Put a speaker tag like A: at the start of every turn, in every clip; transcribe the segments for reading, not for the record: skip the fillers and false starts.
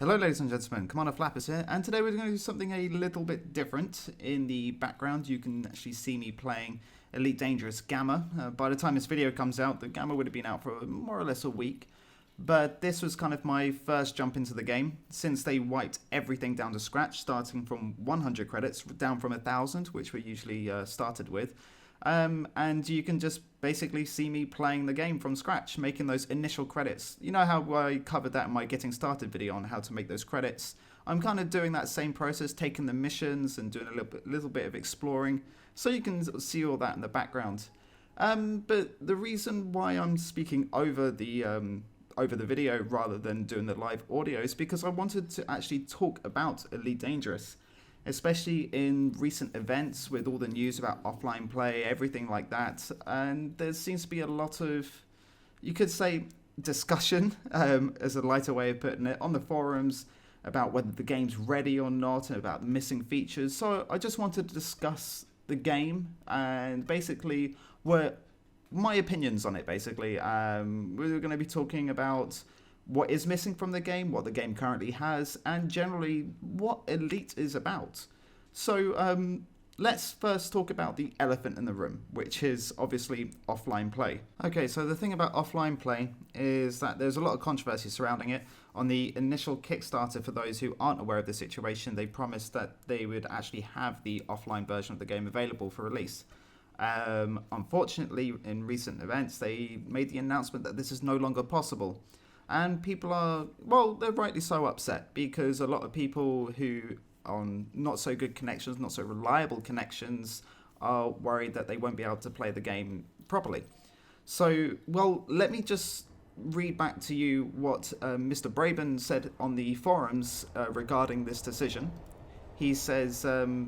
A: Hello ladies and gentlemen, Commander Flappers here, and today we're going to do something a little bit different. In the background you can actually see me playing Elite Dangerous Gamma. By the time this video comes out, the Gamma would have been out for more or less a week. But this was kind of my first jump into the game, since they wiped everything down to scratch, starting from 100 credits, down from 1,000, which we usually started with. And you can just basically see me playing the game from scratch, making those initial credits. You know how I covered that in my getting started video on how to make those credits? I'm kind of doing that same process, taking the missions and doing a little bit of exploring, so you can see all that in the background. But the reason why I'm speaking over the video rather than doing the live audio is because I wanted to actually talk about Elite Dangerous, especially in recent events with all the news about offline play, everything like that. And there seems to be a lot of, you could say, discussion, as a lighter way of putting it, on the forums about whether the game's ready or not, and about the missing features. So I just wanted to discuss the game and basically my opinions on it, basically. We're going to be talking about what is missing from the game, what the game currently has, and generally what Elite is about. So let's first talk about the elephant in the room, which is obviously offline play. Okay, so the thing about offline play is that there's a lot of controversy surrounding it. On the initial Kickstarter, for those who aren't aware of the situation, they promised that they would actually have the offline version of the game available for release. Unfortunately, in recent events, they made the announcement that this is no longer possible. And people are, well, they're rightly so upset, because a lot of people who on not so good connections, not so reliable connections, are worried that they won't be able to play the game properly. So, well, let me just read back to you what Mr. Braben said on the forums regarding this decision. He says,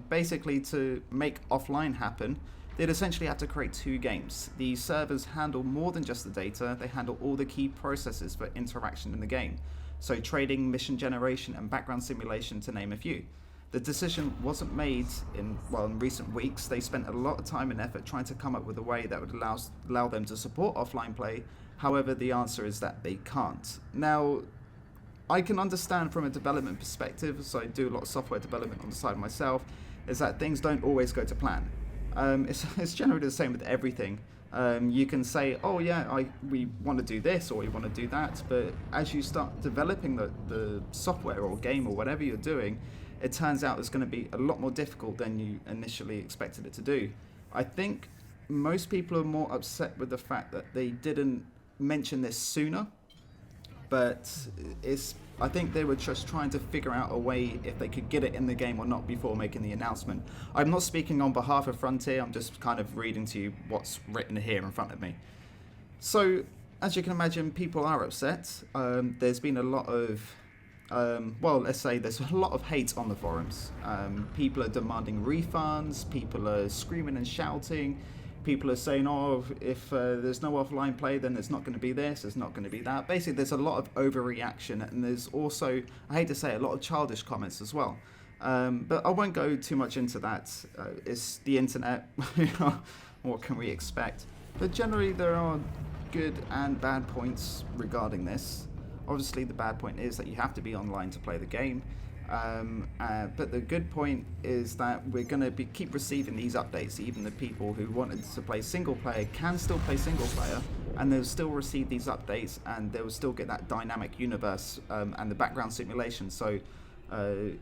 A: basically, to make offline happen, they'd essentially have to create two games. The servers handle more than just the data, they handle all the key processes for interaction in the game. So trading, mission generation, and background simulation, to name a few. The decision wasn't made in recent weeks. They spent a lot of time and effort trying to come up with a way that would allow them to support offline play. However, the answer is that they can't. Now, I can understand from a development perspective, so I do a lot of software development on the side myself, is that things don't always go to plan. It's generally the same with everything. You can say, oh yeah, we want to do this or we want to do that, but as you start developing the software or game or whatever you're doing, it turns out it's going to be a lot more difficult than you initially expected it to do. I think most people are more upset with the fact that they didn't mention this sooner, but I think they were just trying to figure out a way if they could get it in the game or not before making the announcement. I'm not speaking on behalf of Frontier, I'm just kind of reading to you what's written here in front of me. So, as you can imagine, people are upset. There's been a lot of, let's say there's a lot of hate on the forums. People are demanding refunds, people are screaming and shouting. People are saying, oh, if there's no offline play, then there's not going to be this, there's not going to be that. Basically, there's a lot of overreaction, and there's also, I hate to say, a lot of childish comments as well. But I won't go too much into that. It's the internet. What can we expect? But generally, there are good and bad points regarding this. Obviously, the bad point is that you have to be online to play the game. But the good point is that we're going to keep receiving these updates. Even the people who wanted to play single player can still play single player, and they'll still receive these updates, and they'll still get that dynamic universe and the background simulation. So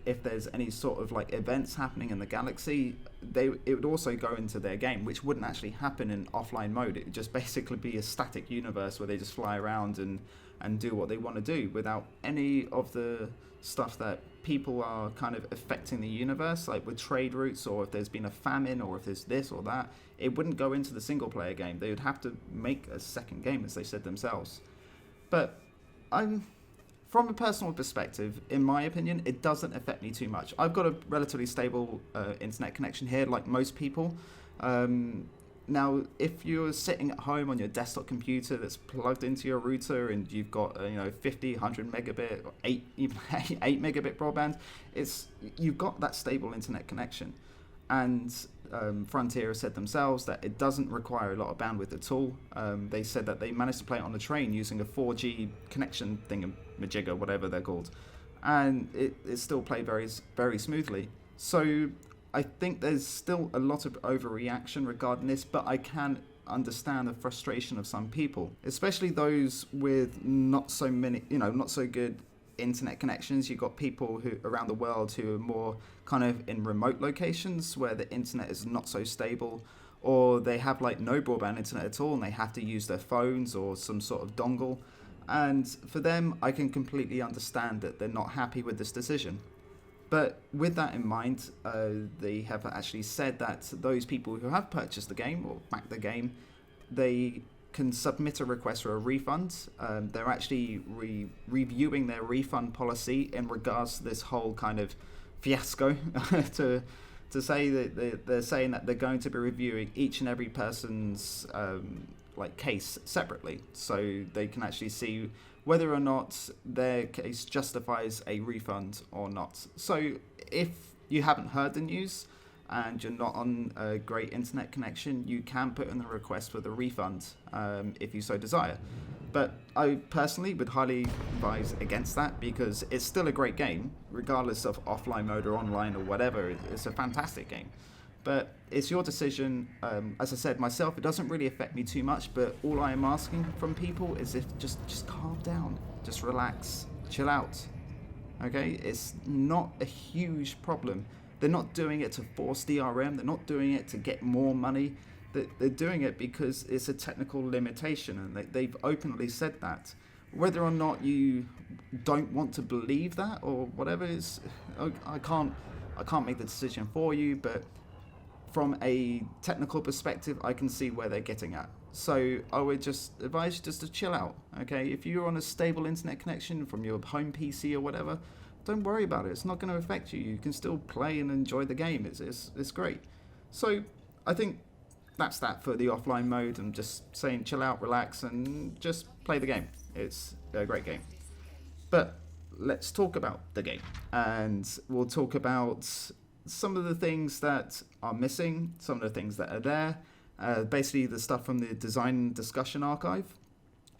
A: if there's any sort of like events happening in the galaxy, it would also go into their game, which wouldn't actually happen in offline mode. It would just basically be a static universe where they just fly around and do what they want to do without any of the stuff that people are kind of affecting the universe, like with trade routes, or if there's been a famine, or if there's this or that. It wouldn't go into the single player game. They would have to make a second game, as they said themselves. But from a personal perspective, in my opinion, it doesn't affect me too much. I've got a relatively stable internet connection here, like most people. Now, if you're sitting at home on your desktop computer that's plugged into your router and you've got 50, 100 megabit, or 8 megabit broadband, you've got that stable internet connection. And Frontier has said themselves that it doesn't require a lot of bandwidth at all. They said that they managed to play it on the train using a 4G connection thingamajigger, whatever they're called. and it still played very smoothly. So I think there's still a lot of overreaction regarding this, but I can understand the frustration of some people, especially those with not so many, not so good internet connections. You've got people who around the world who are more kind of in remote locations where the internet is not so stable, or they have like no broadband internet at all and they have to use their phones or some sort of dongle. And for them, I can completely understand that they're not happy with this decision. But with that in mind, they have actually said that those people who have purchased the game or backed the game, they can submit a request for a refund. They're actually reviewing their refund policy in regards to this whole kind of fiasco. to say that they're saying that they're going to be reviewing each and every person's case separately, so they can actually see whether or not their case justifies a refund or not. So if you haven't heard the news and you're not on a great internet connection, you can put in a request for the refund if you so desire. But I personally would highly advise against that, because it's still a great game, regardless of offline mode or online or whatever. It's a fantastic game. But it's your decision. As I said myself, it doesn't really affect me too much, but all I am asking from people is if just calm down, just relax, chill out. Okay? It's not a huge problem. They're not doing it to force DRM, they're not doing it to get more money. They're doing it because it's a technical limitation, and they've openly said that. Whether or not you don't want to believe that or whatever, I can't make the decision for you, but from a technical perspective, I can see where they're getting at. So I would just advise you just to chill out, okay? If you're on a stable internet connection from your home PC or whatever, don't worry about it. It's not going to affect you. You can still play and enjoy the game. It's great. So I think that's that for the offline mode. I'm just saying chill out, relax, and just play the game. It's a great game. But let's talk about the game, and we'll talk about some of the things that are missing, some of the things that are there, basically the stuff from the design discussion archive,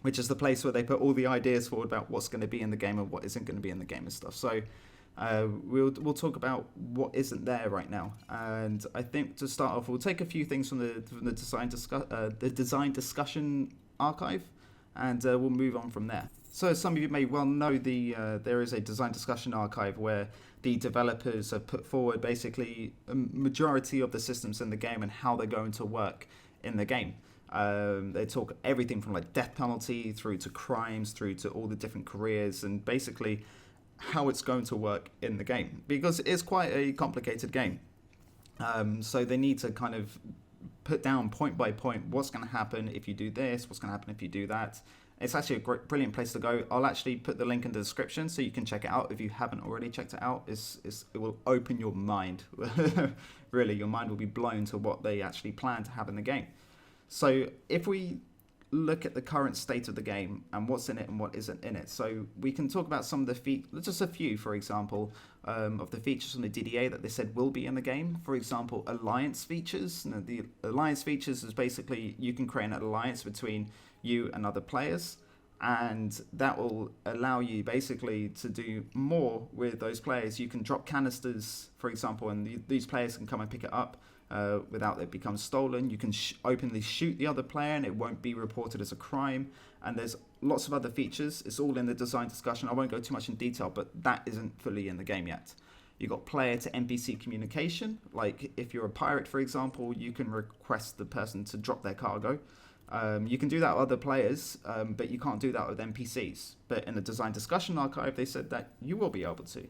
A: which is the place where they put all the ideas forward about what's going to be in the game and what isn't going to be in the game and stuff. So we'll talk about what isn't there right now. And I think to start off, we'll take a few things from the design discussion archive, and we'll move on from there. So as some of you may well know, there is a design discussion archive where the developers have put forward basically a majority of the systems in the game and how they're going to work in the game. They talk everything from like death penalty through to crimes, through to all the different careers, and basically how it's going to work in the game, because it is quite a complicated game. So they need to kind of put down point by point what's going to happen if you do this, what's going to happen if you do that. It's actually a brilliant place to go. I'll actually put the link in the description so you can check it out if you haven't already checked it out. It will open your mind. Really, your mind will be blown to what they actually plan to have in the game. So if we look at the current state of the game and what's in it and what isn't in it, so we can talk about some of the features, just a few, for example, of the features from the DDA that they said will be in the game. For example, alliance features. Now, the alliance features is basically you can create an alliance between you and other players, and that will allow you basically to do more with those players. You can drop canisters, for example, and these players can come and pick it up without it becoming stolen. You can openly shoot the other player and it won't be reported as a crime. And there's lots of other features. It's all in the design discussion. I won't go too much in detail, but that isn't fully in the game yet. You've got player to NPC communication. Like if you're a pirate, for example, you can request the person to drop their cargo. You can do that with other players, but you can't do that with NPCs. But in the design discussion archive, they said that you will be able to.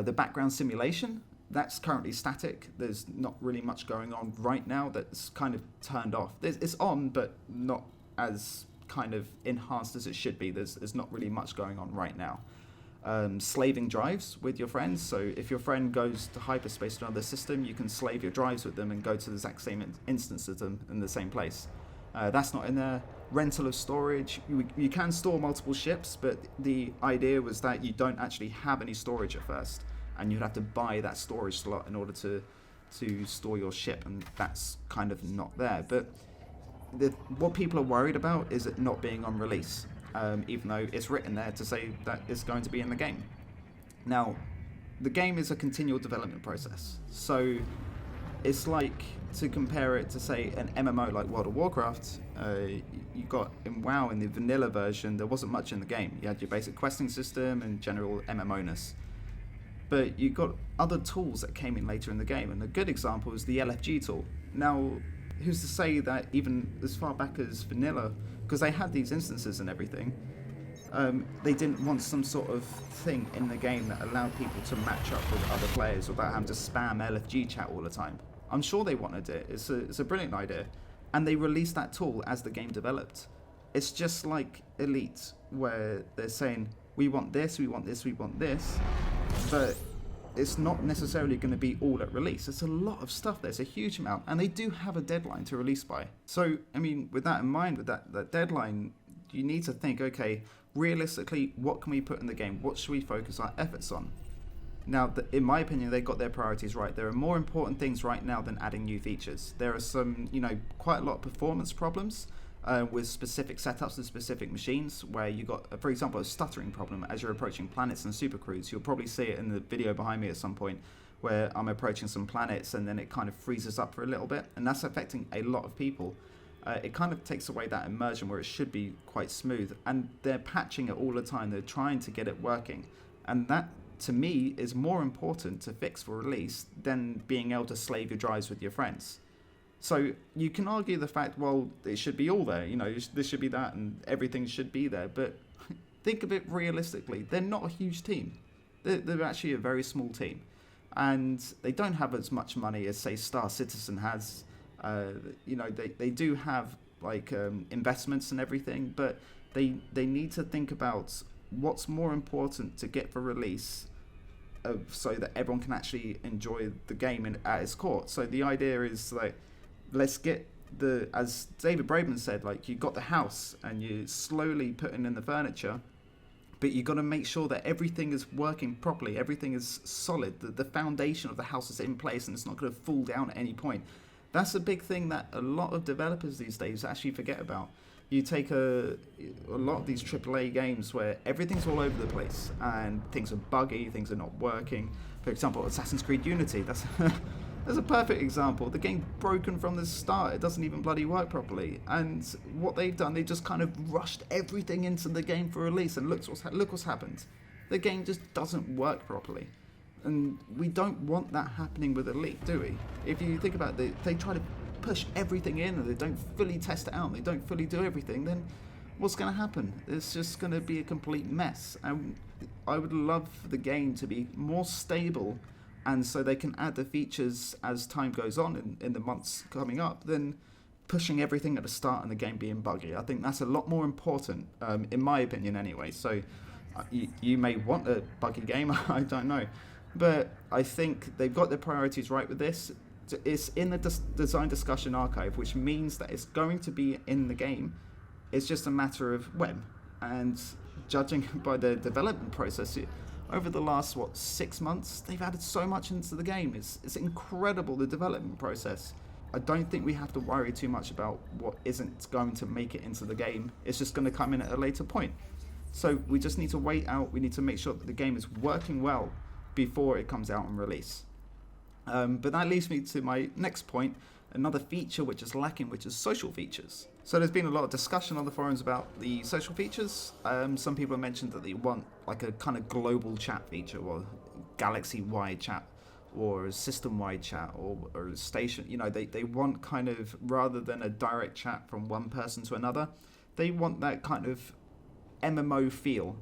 A: The background simulation, that's currently static. There's not really much going on right now. That's kind of turned off. It's on, but not as kind of enhanced as it should be. There's not really much going on right now. Slaving drives with your friends. So if your friend goes to hyperspace to another system, you can slave your drives with them and go to the exact same instance of them in the same place. That's not in there. Rental of storage. You can store multiple ships, but the idea was that you don't actually have any storage at first, and you'd have to buy that storage slot in order to store your ship, and that's kind of not there. But what people are worried about is it not being on release, even though it's written there to say that it's going to be in the game. Now, the game is a continual development process. So it's like, to compare it to, say, an MMO like World of Warcraft. You got in WoW, in the vanilla version, there wasn't much in the game. You had your basic questing system and general MMO-ness. But you got other tools that came in later in the game, and a good example is the LFG tool. Now, who's to say that even as far back as vanilla, because they had these instances and everything, they didn't want some sort of thing in the game that allowed people to match up with other players without having to spam LFG chat all the time. I'm sure they wanted it. It's a brilliant idea. And they released that tool as the game developed. It's just like Elite, where they're saying, we want this, we want this, we want this, but it's not necessarily going to be all at release. It's a lot of stuff. There's a huge amount, and they do have a deadline to release by. So, I mean, with that in mind, with that deadline, you need to think, okay, realistically, what can we put in the game? What should we focus our efforts on? Now, in my opinion, they got their priorities right. There are more important things right now than adding new features. There are some, quite a lot of performance problems with specific setups and specific machines, where you got, for example, a stuttering problem as you're approaching planets and supercruise. You'll probably see it in the video behind me at some point, where I'm approaching some planets and then it kind of freezes up for a little bit, and that's affecting a lot of people. It kind of takes away that immersion where it should be quite smooth, and they're patching it all the time. They're trying to get it working, and that, to me, is more important to fix for release than being able to slave your drives with your friends. So you can argue the fact, well, it should be all there, this should be that, and everything should be there, but think of it realistically. They're not a huge team. They're actually a very small team, and they don't have as much money as, say, Star Citizen has. They do have investments and everything, but they need to think about what's more important to get for release, so that everyone can actually enjoy the game at its core. So the idea is let's get as David Braben said, you got the house and you're slowly putting in the furniture, but you got to make sure that everything is working properly, everything is solid, the foundation of the house is in place and it's not going to fall down at any point. That's a big thing that a lot of developers these days actually forget about. You take a lot of these AAA games where everything's all over the place and things are buggy, things are not working. For example, Assassin's Creed Unity, that's a perfect example. The game broken from the start. It doesn't even bloody work properly. And what they've done, they just kind of rushed everything into the game for release, and look what's happened. The game just doesn't work properly. And we don't want that happening with Elite, do we? If you think about it, they try to push everything in and they don't fully test it out, they don't fully do everything, then what's going to happen? It's just going to be a complete mess. And I would love for the game to be more stable, and so they can add the features as time goes on in the months coming up, than pushing everything at the start and the game being buggy. I think that's a lot more important, in my opinion anyway. So you may want a buggy game, I don't know. But I think they've got their priorities right with this. It's in the design discussion archive, which means that it's going to be in the game. It's just a matter of when. And judging by the development process, over the last, 6 months, they've added so much into the game. It's incredible, the development process. I don't think we have to worry too much about what isn't going to make it into the game. It's just going to come in at a later point. So we just need to wait out. We need to make sure that the game is working well before it comes out and release. But that leads me to my next point, another feature which is lacking, which is social features. So there's been a lot of discussion on the forums about the social features. Some people have mentioned that they want a kind of global chat feature, or galaxy-wide chat, or a system-wide chat, or a station. They want kind of, rather than a direct chat from one person to another, they want that kind of MMO feel,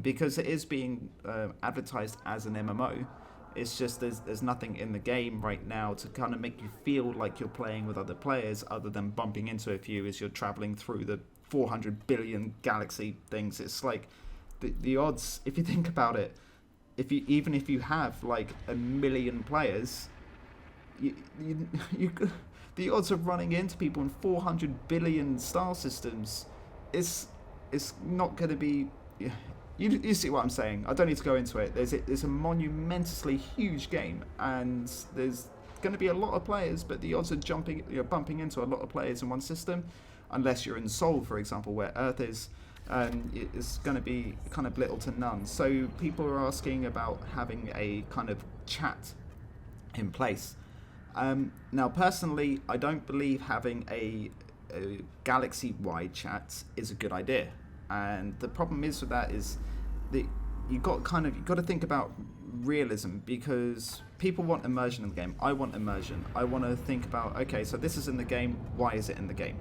A: because it is being advertised as an MMO. It's just there's nothing in the game right now to kind of make you feel like you're playing with other players, other than bumping into a few as you're traveling through the 400 billion galaxy things. It's like the odds, if you think about it, even if you have 1 million players, the odds of running into people in 400 billion star systems, it's not going to be. You see what I'm saying? I don't need to go into it. There's a monumentously huge game, and there's going to be a lot of players, but the odds of bumping into a lot of players in one system, unless you're in Seoul, for example, where Earth is, It's going to be kind of little to none. So people are asking about having a kind of chat in place. Now, personally, I don't believe having a galaxy-wide chat is a good idea. And the problem is with that is that you've got to think about realism, because people want immersion in the game. I want immersion. I want to think about, okay, so this is in the game. Why is it in the game?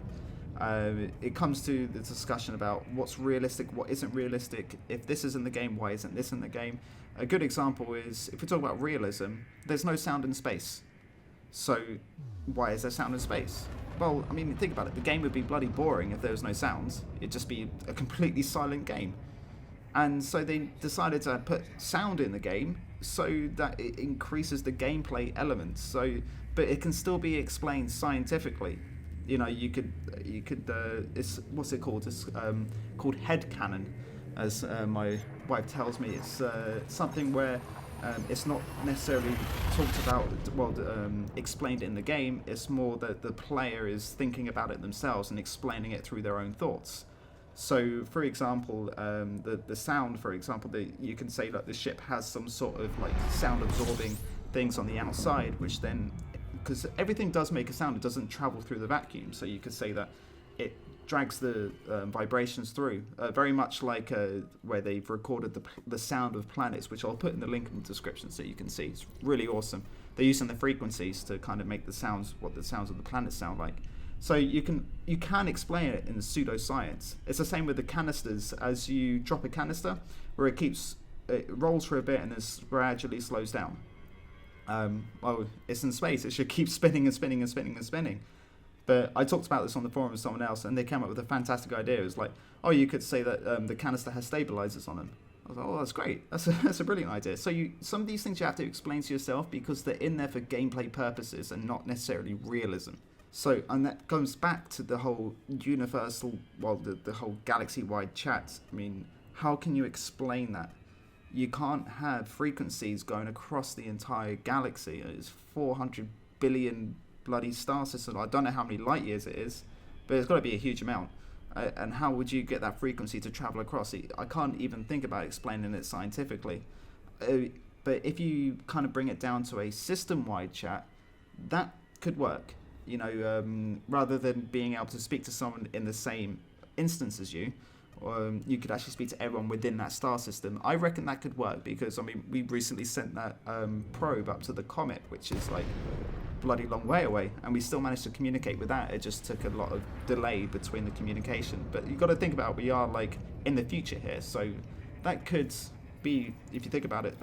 A: It comes to the discussion about what's realistic, what isn't realistic. If this is in the game, why isn't this in the game? A good example is, if we talk about realism, there's no sound in space. So why is there sound in space? Well, I mean, think about it. The game would be bloody boring if there was no sounds. It'd just be a completely silent game. And so they decided to put sound in the game so that it increases the gameplay elements. So, but it can still be explained scientifically. You know, you could it's, what's it called? It's called headcanon, as my wife tells me. It's something where it's not necessarily talked about, explained in the game. It's more that the player is thinking about it themselves and explaining it through their own thoughts. So, for example, the sound, for example, you can say that the ship has some sort of like sound-absorbing things on the outside, which then, because everything does make a sound, it doesn't travel through the vacuum. So you could say that it drags the vibrations through, very much like where they've recorded the sound of planets, which I'll put in the link in the description so you can see. It's really awesome. They're using the frequencies to kind of make the sounds, what the sounds of the planets sound like. So you can explain it in pseudoscience. It's the same with the canisters. As you drop a canister, where it rolls for a bit and then gradually slows down. Well, it's in space. It should keep spinning and spinning and spinning and spinning. But I talked about this on the forum with someone else, and they came up with a fantastic idea. It was like, oh, you could say that the canister has stabilizers on them. I was like, oh, that's great. That's a brilliant idea. So some of these things you have to explain to yourself because they're in there for gameplay purposes and not necessarily realism. So, and that goes back to the whole universal, the whole galaxy-wide chat. I mean, how can you explain that? You can't have frequencies going across the entire galaxy. It's 400 billion bloody star system. I don't know how many light years it is, but it's got to be a huge amount. And how would you get that frequency to travel across it? I can't even think about explaining it scientifically. But if you kind of bring it down to a system-wide chat, that could work. You know, rather than being able to speak to someone in the same instance as you, you could actually speak to everyone within that star system. I reckon that could work because, I mean, we recently sent that probe up to the comet, which is like bloody long way away, and we still managed to communicate with that. It just took a lot of delay between the communication. But you've got to think about, we are like in the future here, so that could be, if you think about it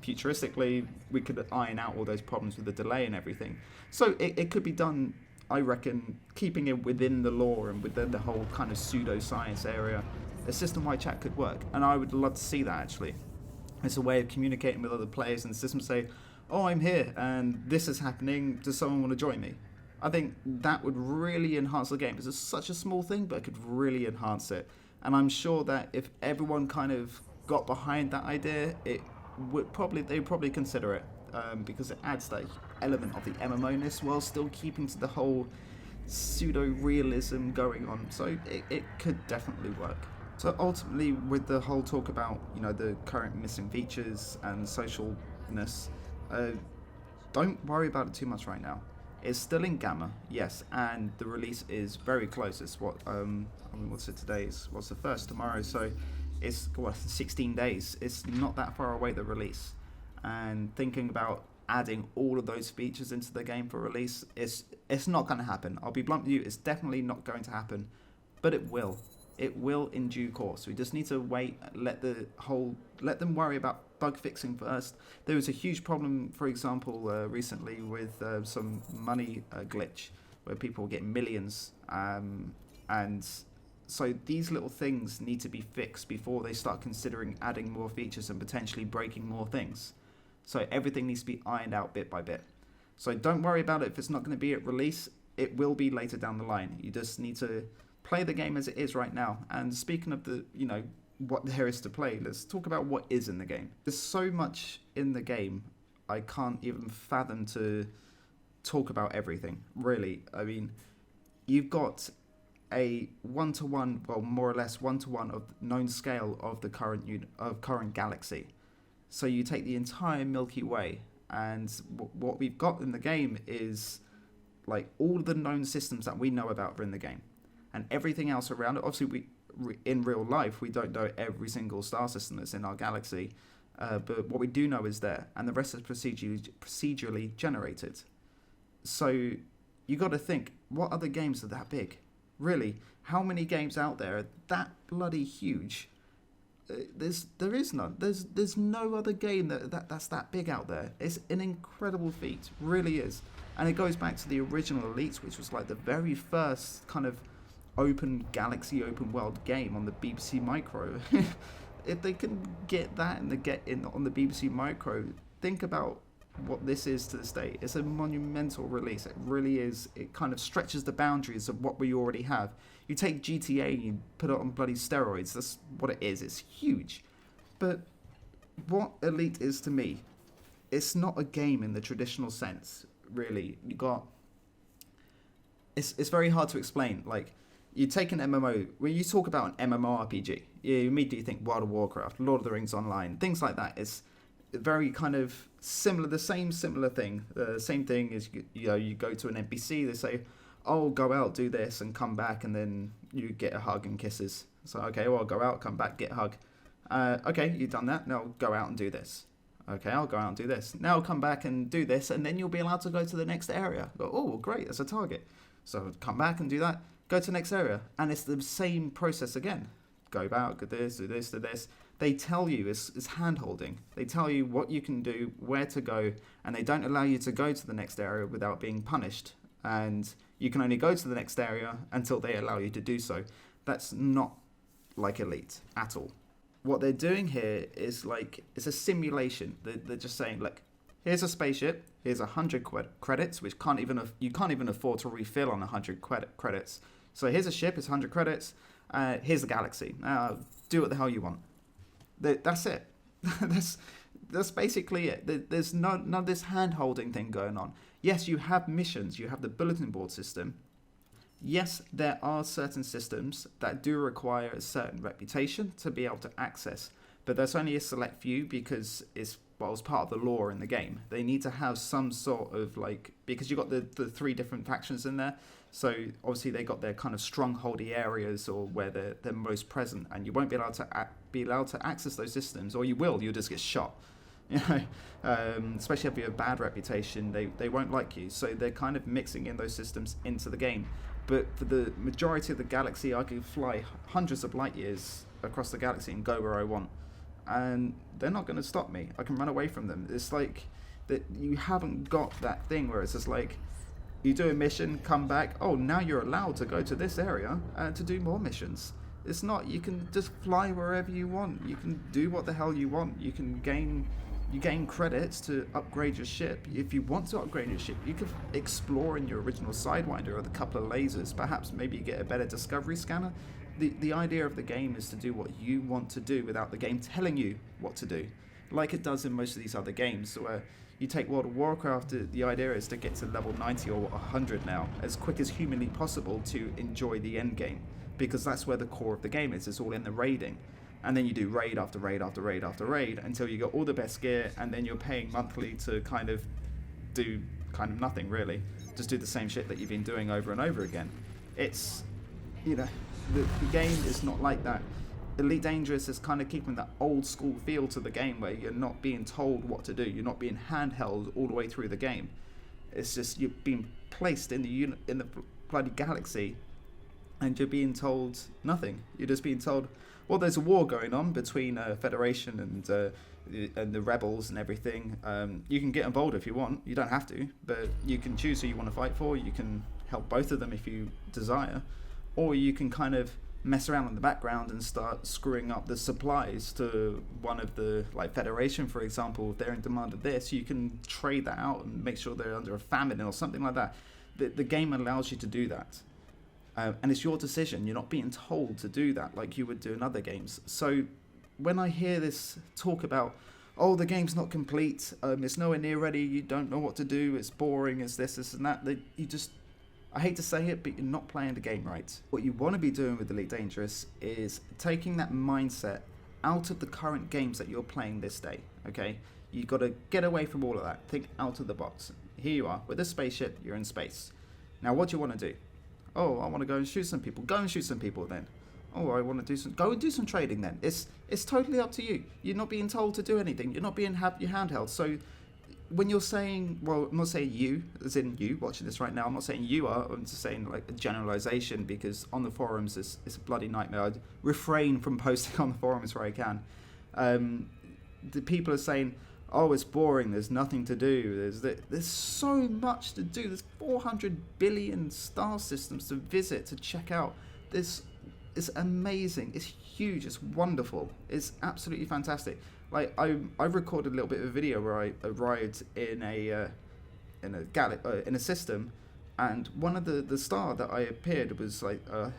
A: futuristically, we could iron out all those problems with the delay and everything. So it could be done, I reckon, keeping it within the law and within the whole kind of pseudoscience area. A system-wide chat could work, and I would love to see that actually. It's a way of communicating with other players, and the system say, oh, I'm here and this is happening, does someone want to join me? I think that would really enhance the game. It's such a small thing, but it could really enhance it. And I'm sure that if everyone kind of got behind that idea, they'd probably consider it, because it adds that element of the MMO-ness while still keeping to the whole pseudo-realism going on. So it could definitely work. So ultimately, with the whole talk about, you know, the current missing features and socialness, don't worry about it too much right now. It's still in gamma, yes, and the release is very close. It's what's it today? What's the first? Tomorrow, so it's 16 days. It's not that far away, the release. And thinking about adding all of those features into the game for release, it's not going to happen. I'll be blunt with you, it's definitely not going to happen, but it will. It will in due course. We just need to wait, let them worry about bug fixing first. There was a huge problem, for example, recently with some money glitch where people get millions, and so these little things need to be fixed before they start considering adding more features and potentially breaking more things. So everything needs to be ironed out bit by bit. So don't worry about it if it's not going to be at release. It will be later down the line. You just need to play the game as it is right now. And speaking of the, you know, what there is to play, let's talk about what is in the game. There's so much in the game, I can't even fathom to talk about everything, really. I mean, you've got a one-to-one, well, more or less one-to-one of known scale of the current galaxy. So you take the entire Milky Way, and what we've got in the game is like all the known systems that we know about are in the game, and everything else around it. Obviously, in real life we don't know every single star system that's in our galaxy, but what we do know is there, and the rest is procedurally generated. So you got to think, what other games are that big? Really, how many games out there are that bloody huge? There is none. There's no other game that's that big out there. It's an incredible feat, really is, and it goes back to the original Elites, which was like the very first kind of open galaxy, open world game on the BBC Micro. If they can get that and on the BBC Micro, think about what this is to this day. It's a monumental release. It really is. It kind of stretches the boundaries of what we already have. You take GTA and you put it on bloody steroids. That's what it is. It's huge. But what Elite is to me, it's not a game in the traditional sense, really. It's very hard to explain. Like, you take an MMO, when you talk about an MMORPG, you immediately think World of Warcraft, Lord of the Rings Online, things like that. It's very kind of similar, the same similar thing. The same thing is, you go to an NPC, they say, oh, go out, do this, and come back, and then you get a hug and kisses. So, okay, well, I'll go out, come back, get a hug. Okay, you've done that, now go out and do this. Okay, I'll go out and do this. Now come back and do this, and then you'll be allowed to go to the next area. Go, oh, great, that's a target. So come back and do that, go to the next area. And it's the same process again. Go back, do this, do this, do this. They tell you, it's hand-holding. They tell you what you can do, where to go, and they don't allow you to go to the next area without being punished. And you can only go to the next area until they allow you to do so. That's not like Elite at all. What they're doing here is like, it's a simulation. They're just saying, look, here's a spaceship, here's 100 credits, which you can't even afford to refill on 100 credits. So here's a ship, it's 100 credits, here's the galaxy. Do what the hell you want. That's it. That's basically it. There's none of this hand-holding thing going on. Yes, you have missions, you have the bulletin board system. Yes, there are certain systems that do require a certain reputation to be able to access, but there's only a select few because it's part of the lore in the game. They need to have some sort of because you've got the three different factions in there, so obviously they got their kind of strongholdy areas or where they're most present, and you won't be allowed to access those systems, or you'll just get shot. Especially if you have a bad reputation, they won't like you. So they're kind of mixing in those systems into the game. But for the majority of the galaxy, I can fly hundreds of light years across the galaxy and go where I want, and they're not going to stop me. I can run away from them. It's like that you haven't got that thing where it's just like you do a mission, come back. Oh, now you're allowed to go to this area to do more missions. It's not. You can just fly wherever you want. You can do what the hell you want. You gain credits to upgrade your ship. If you want to upgrade your ship, you could explore in your original Sidewinder with a couple of lasers. Perhaps maybe you get a better discovery scanner. The idea of the game is to do what you want to do without the game telling you what to do, like it does in most of these other games. Where you take World of Warcraft, the idea is to get to level 90 or 100 now as quick as humanly possible to enjoy the end game, because that's where the core of the game is. It's all in the raiding. And then you do raid after raid after raid after raid until you get all the best gear, and then you're paying monthly to kind of do kind of nothing really. Just do the same shit that you've been doing over and over again. It's, the game is not like that. Elite Dangerous is kind of keeping that old school feel to the game where you're not being told what to do. You're not being handheld all the way through the game. It's just you're being placed in the bloody galaxy, and you're being told nothing. You're just being told, well, there's a war going on between Federation and the rebels and everything. You can get involved if you want. You don't have to, but you can choose who you want to fight for. You can help both of them if you desire, or you can kind of mess around in the background and start screwing up the supplies to one of the, Federation, for example. If they're in demand of this, you can trade that out and make sure they're under a famine or something like that. The game allows you to do that. And it's your decision. You're not being told to do that like you would do in other games. So when I hear this talk about, oh, the game's not complete, it's nowhere near ready, you don't know what to do, it's boring, it's this and that, I hate to say it, but you're not playing the game right. What you want to be doing with Elite Dangerous is taking that mindset out of the current games that you're playing this day, okay? You've got to get away from all of that. Think out of the box. Here you are, with a spaceship, you're in space. Now, what do you want to do? Oh, I want to go and shoot some people. Go and shoot some people then. Oh, I want to go and do some trading then. It's totally up to you. You're not being told to do anything. You're not being have your handheld. So when you're saying, well, I'm not saying you, as in you watching this right now. I'm not saying you are. I'm just saying like a generalization, because on the forums it's a bloody nightmare. I'd refrain from posting on the forums where I can. The people are saying, oh, it's boring, there's nothing to do, there's so much to do, there's 400 billion star systems to visit, to check out. It's amazing, it's huge, it's wonderful, it's absolutely fantastic. Like I recorded a little bit of a video where I arrived in a system, and one of the star that I appeared was like I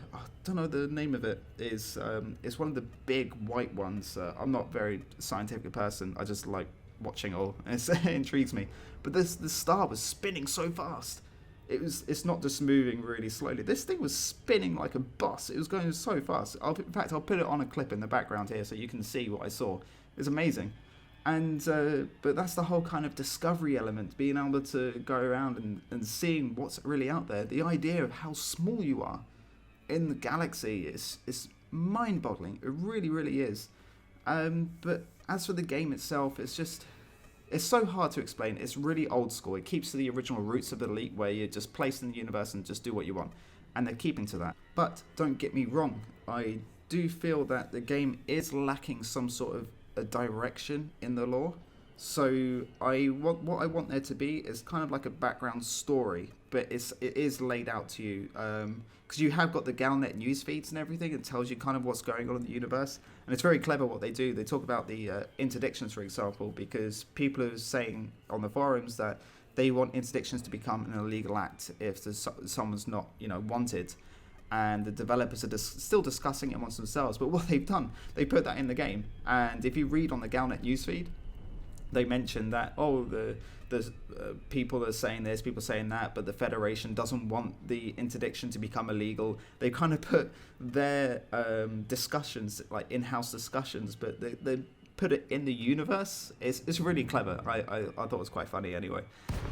A: don't know the name of it, is it's one of the big white ones. I'm not a very scientific person, I just like watching all, it intrigues me. But the star was spinning so fast. It's not just moving really slowly. This thing was spinning like a bus. It was going so fast. In fact, I'll put it on a clip in the background here so you can see what I saw. It was amazing. And but that's the whole kind of discovery element, being able to go around and seeing what's really out there. The idea of how small you are in the galaxy is mind-boggling. It really, really is. But as for the game itself, it's so hard to explain. It's really old school. It keeps to the original roots of Elite, where you're just placed in the universe and just do what you want. And they're keeping to that. But don't get me wrong, I do feel that the game is lacking some sort of a direction in the lore. So what I want there to be is kind of like a background story, but it is laid out to you, because you have got the Galnet news feeds and everything. It tells you kind of what's going on in the universe, and it's very clever what they do. They talk about the interdictions, for example, because people are saying on the forums that they want interdictions to become an illegal act if someone's not wanted. And the developers are still discussing it amongst themselves. But what they've done, they put that in the game. And if you read on the Galnet newsfeed, they mention that, the people are saying this, people saying that, but the Federation doesn't want the interdiction to become illegal. They kind of put their discussions, like in-house discussions, but they put it in the universe. It's really clever. I thought it was quite funny anyway.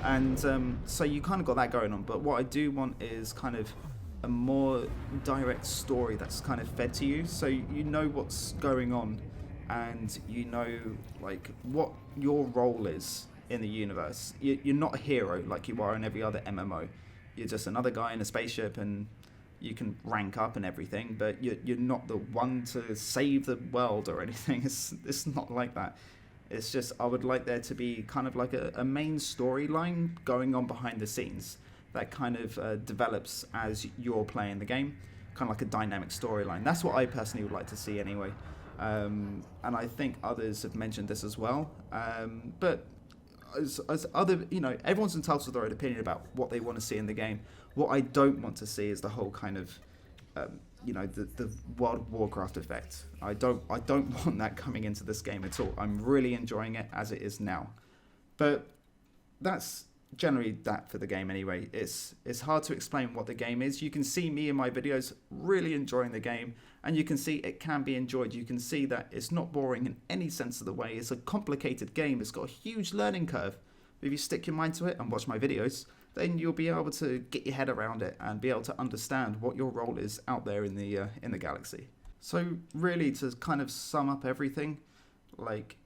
A: And so you kind of got that going on. But what I do want is kind of a more direct story that's kind of fed to you, so you know what's going on, and you know like what your role is in the universe. You're not a hero like you are in every other MMO. You're just another guy in a spaceship, and you can rank up and everything, but you're not the one to save the world or anything. It's not like that. It's just, I would like there to be kind of like a main storyline going on behind the scenes that kind of develops as you're playing the game, kind of like a dynamic storyline. That's what I personally would like to see anyway. And I think others have mentioned this as well. But as other, everyone's entitled to their own opinion about what they want to see in the game. What I don't want to see is the whole kind of, the World of Warcraft effect. I don't want that coming into this game at all. I'm really enjoying it as it is now. But that's generally that for the game anyway. It's hard to explain what the game is. You can see me in my videos really enjoying the game, and you can see it can be enjoyed. You can see that it's not boring in any sense of the way. It's a complicated game. It's got a huge learning curve. If you stick your mind to it and watch my videos, then you'll be able to get your head around it and be able to understand what your role is out there in the galaxy. So really, to kind of sum up everything, like,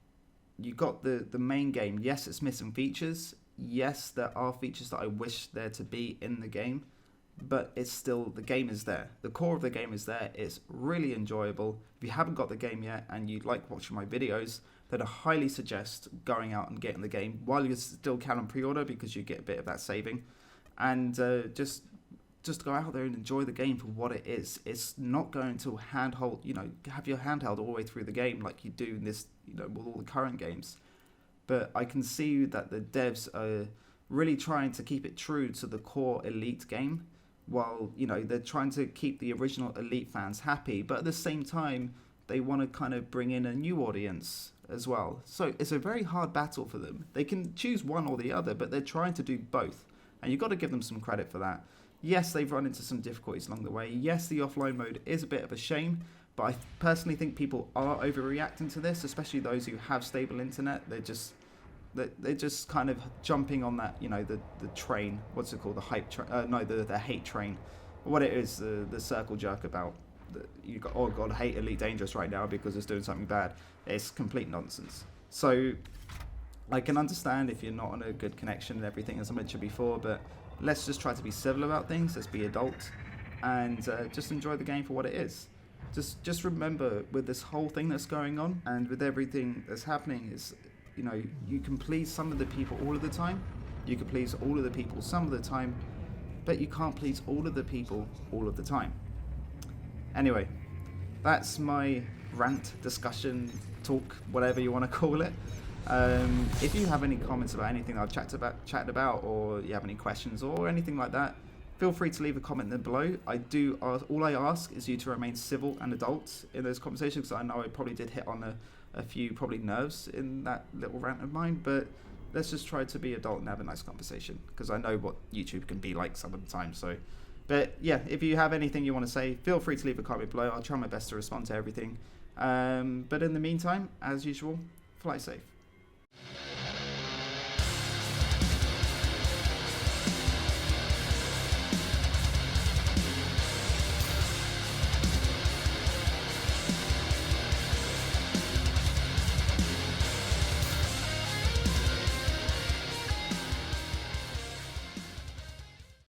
A: you got the main game. Yes, it's missing features. Yes, there are features that I wish there to be in the game, but it's still, the game is there. The core of the game is there. It's really enjoyable. If you haven't got the game yet and you'd like watching my videos, then I highly suggest going out and getting the game while you still can on pre-order, because you get a bit of that saving. And just go out there and enjoy the game for what it is. It's not going to handhold, have your handheld all the way through the game like you do in this, with all the current games. But I can see that the devs are really trying to keep it true to the core Elite game, while, they're trying to keep the original Elite fans happy, but at the same time, they want to kind of bring in a new audience as well. So it's a very hard battle for them. They can choose one or the other, but they're trying to do both. And you've got to give them some credit for that. Yes, they've run into some difficulties along the way. Yes, the offline mode is a bit of a shame, but I personally think people are overreacting to this, especially those who have stable internet. They're just kind of jumping on that, the train. What's it called? The hype train? No, the hate train. What it is, the circle jerk about you got, oh god, hate Elite Dangerous right now because it's doing something bad. It's complete nonsense. So I can understand if you're not on a good connection and everything, as I mentioned before, but let's just try to be civil about things. Let's be adult and just enjoy the game for what it is. Just remember, with this whole thing that's going on and with everything that's happening, is you can please some of the people all of the time. You can please all of the people some of the time, but you can't please all of the people all of the time. Anyway, that's my rant, discussion, talk, whatever you want to call it. If you have any comments about anything I've chatted about, or you have any questions or anything like that, feel free to leave a comment there below. All I ask is you to remain civil and adult in those conversations, because I know I probably did hit on a few probably nerves in that little rant of mine, but let's just try to be adult and have a nice conversation, because I know what YouTube can be like some of the time. So, but yeah, if you have anything you want to say, feel free to leave a comment below. I'll try my best to respond to everything. But in the meantime, as usual, fly safe.